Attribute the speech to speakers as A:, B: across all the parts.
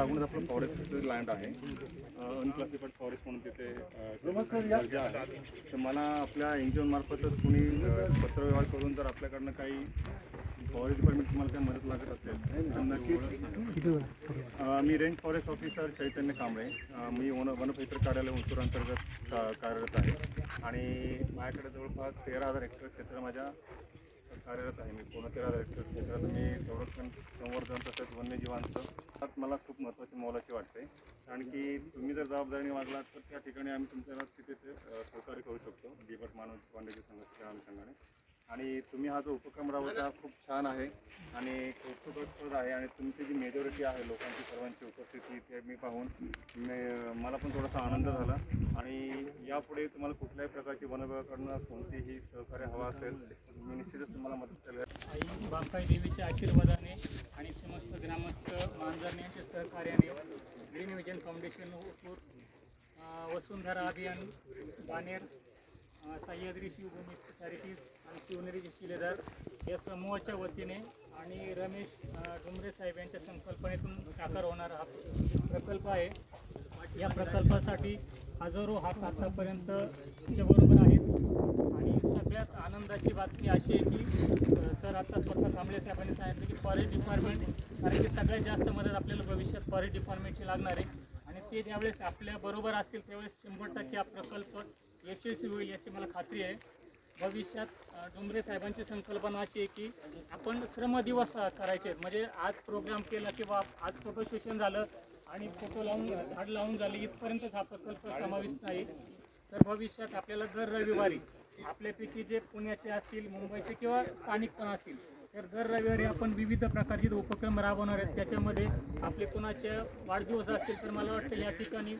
A: लागूनच आपलं forest land आहे, अनक्लासिफाईड फॉरेस्ट म्हणून तिथे दर्जा आहे. तर मला आपल्या NGO मार्फतच कोणी पत्रव्यवहार करून जर आपल्याकडनं काही फॉरेस्ट डिपार्टमेंट तुम्हाला काही मदत लागत असेल तर नक्कीच. मी रेंज फॉरेस्ट ऑफिसर चैतन्य कांबळे, मी वनक्षेत्र कार्यालय उंचूर अंतर्गत कार्यरत आहे आणि माझ्याकडे जवळपास 13,000 हेक्टर क्षेत्र माझ्या कार्यरत आहे. मी पूर्ण 13,000 हेक्टर क्षेत्रात मी संरक्षण संवर्धन तसेच वन्यजीवांचं मला खूप महत्त्वाची मोलाची वाटते. कारण की तुम्ही जर जबाबदारीने वागलात तर त्या ठिकाणी आम्ही तुमच्याला तिथे सहकार्य करू शकतो दिपक मानव पांडेजी संघटनेच्या अनुषंगाने. आणि तुम्ही हा जो उपक्रम राबवता हा खूप छान आहे आणि कौतुकास्पद आहे आणि तुमची जी मेजॉरिटी आहे लोकांची सर्वांची उपस्थिती ते मी पाहून मला पण थोडासा आनंद झाला. आणि यापुढे तुम्हाला कुठल्याही प्रकारची वन विभागाकडनं कोणतीही सहकार्य हवा असेल मी निश्चितच तुम्हाला मदत करेल.
B: आई बांकाई देवीच्या आशीर्वादाने आणि समस्त ग्रामस्थ मांजरणे यांच्या सहकार्याने ग्रीन विजन फाउंडेशन उसूर, वसुंधरा अभियान बानेर, सह्याद्री शिवभूमी चॅरिटीज आणि शिवनेरी शिलेदार या समूहाच्या वतीने आणि रमेश डुमरे साहेब यांच्या संकल्पनेतून साकार होणारा हा प्रकल्प आहे. या प्रकल्पासाठी हजारो हात आतापर्यंत तुमच्याबरोबर आहेत आणि सगळ्यात आनंदाची बातमी अशी आहे की सर आता स्वतः कांबळे साहेबांनी सांगितलं की फॉरेस्ट डिपार्टमेंट, कारण की सगळ्यात जास्त मदत आपल्याला भविष्यात फॉरेस्ट डिपार्टमेंटची लागणार आहे आणि ते ज्यावेळेस आपल्याबरोबर असतील त्यावेळेस 100% हा प्रकल्प यशस्वी होईल याची मला खात्री आहे. भविष्यात डुमरे साहेबांची संकल्पना अशी आहे की आपण श्रमदिवस करायचे आहेत. म्हणजे आज प्रोग्राम केला किंवा आज फोटो सेशन झालं आणि फोटो लावून झाड लावून झाले इथपर्यंतच हा प्रकल्प समाविष्ट आहे. तर भविष्यात आपल्याला दर रविवारी आपल्यापैकी जे पुण्याचे असतील, मुंबईचे किंवा स्थानिक पण असतील तर दर रविवारी आपण विविध प्रकारचे उपक्रम राबवणार आहेत. त्याच्यामध्ये आपले कोणाचे वाढदिवस असतील तर मला वाटतं या ठिकाणी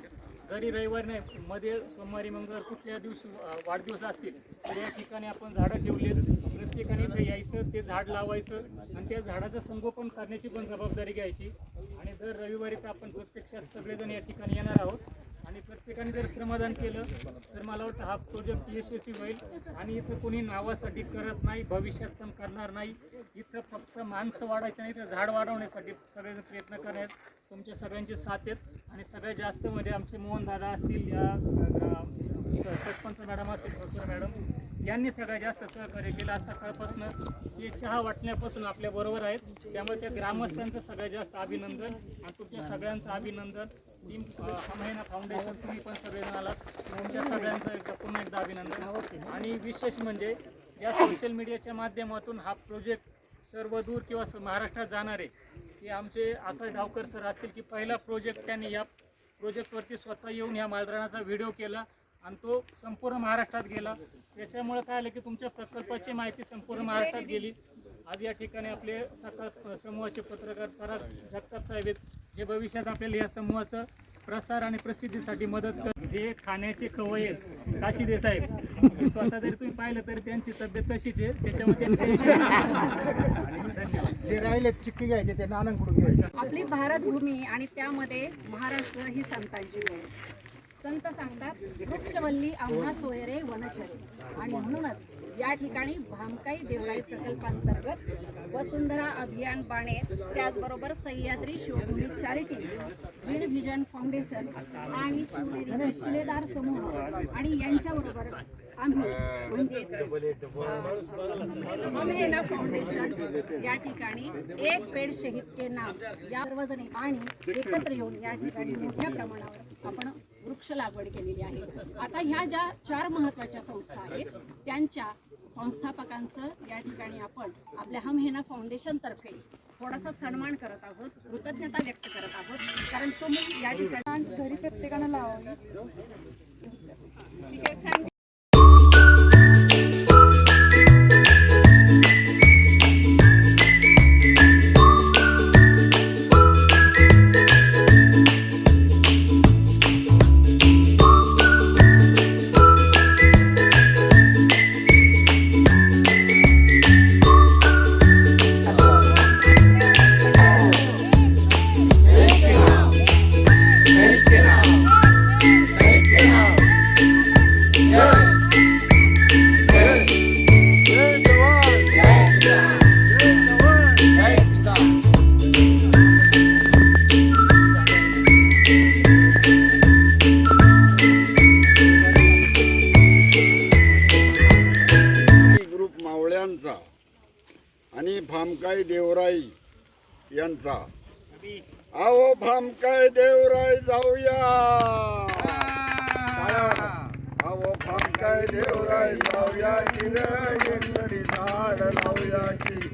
B: जरी रविवारी नाही मध्ये सोमवारी मंगळवार कुठल्या दिवशी वाढदिवस असतील तर या ठिकाणी आपण झाडं ठेवलेत. प्रत्येकाने इथं यायचं, ते झाड लावायचं आणि त्या झाडाचं संगोपन करण्याची पण जबाबदारी घ्यायची. आणि दर रविवारी तर आपण प्रत्यक्षात सगळेजण या ठिकाणी येणार आहोत आणि प्रत्येकाने जर श्रमदान केलं तर मला वाटतं हा प्रोजेक्ट यशस्वी होईल. आणि इथं कोणी नावासाठी करत नाही, भविष्यात पण करणार नाही. इथं फक्त माणसं वाढायचं नाही तर झाड वाढवण्यासाठी सगळेजण प्रयत्न करण्यात तुमच्या सगळ्यांचे साथ आहेत. आणि सगळ्यात जास्त म्हणजे आमचे मोहन दादा असतील, या सरपंच मॅडम असतील, प्रोफेसर मॅडम यांनी सगळ्यात जास्त सहकार्य केलं. आज सकाळपासून हे चहा वाटण्यापासून आपल्याबरोबर आहेत. त्यामुळे त्या ग्रामस्थांचं सगळ्यात जास्त अभिनंदन आणि तुमच्या सगळ्यांचं अभिनंदन. टीम महिना फाउंडेशन तुम्ही पण सगळेजण आलात, तुमच्या सगळ्यांचं पुन्हा एकदा अभिनंदन. आणि विशेष म्हणजे या सोशल मीडियाच्या माध्यमातून हा प्रोजेक्ट सर्व दूर किंवा महाराष्ट्रात जाणार आहे. की आमचे आकाश ढावकर सर असतील की पहिला प्रोजेक्ट त्यांनी या प्रोजेक्टवरती स्वतः येऊन या मालरानाचा व्हिडिओ केला आणि तो संपूर्ण महाराष्ट्रात गेला. त्याच्यामुळे काय आलं की तुमच्या प्रकल्पाची माहिती संपूर्ण महाराष्ट्रात गेली. आज या ठिकाणी आपले सकाळ समूहाचे पत्रकार पराग जगताप साहेब आहेत जे भविष्यात आपल्याला या समूहाचं प्रसार आणि प्रसिद्धीसाठी मदत कर. जे खाण्याचे खवय आहेत काशीदे साहेब, स्वतः जरी तुम्ही पाहिलं तरी त्यांची तब्येत तशीच आहे. त्याच्यामध्ये
C: जे राहिले चिक्की घ्यायचे ते नानांकडून घ्यायचे.
D: आपली भारतभूमी आणि त्यामध्ये महाराष्ट्र ही संतांची भूमी. संत सांगतात वृक्षवल्ली आम्हा सोयरे वनचरी. आणि म्हणूनच या ठिकाणी भामकाई देवराई प्रकल्पांतर्गत वसुंधरा अभियान बाणेर, त्याचबरोबर Sahyadri Shivbhumi charity, green vision foundation आणि शिवनेरी शिलेदार समूह आणि यांच्याबरोबरच आम्ही म्हणजे हम है ना फाउंडेशन या ठिकाणी एक पेड शहीद के नाम या सर्वजणी आणि एकत्र येऊन या ठिकाणी मोठ्या प्रमाणावर आपण वृक्ष लागवड केलेली आहे. आता ह्या ज्या 4 महत्त्वाच्या संस्था आहेत त्यांच्या संस्थापकांचं या ठिकाणी आपण आपल्या हम हे ना फाउंडेशनतर्फे थोडासा सन्मान करत आहोत, कृतज्ञता व्यक्त करत आहोत. कारण तुम्ही या ठिकाणी घरी प्रत्येकानं लावावी. ठीक आहे, थँक्यू.
E: Yeah. भामकाई देवराई यांचा. आओ भामकाई देवराई जाऊया, आओ भामकाई देवराई जाऊया की रे, एकतरी झाड लावूया की.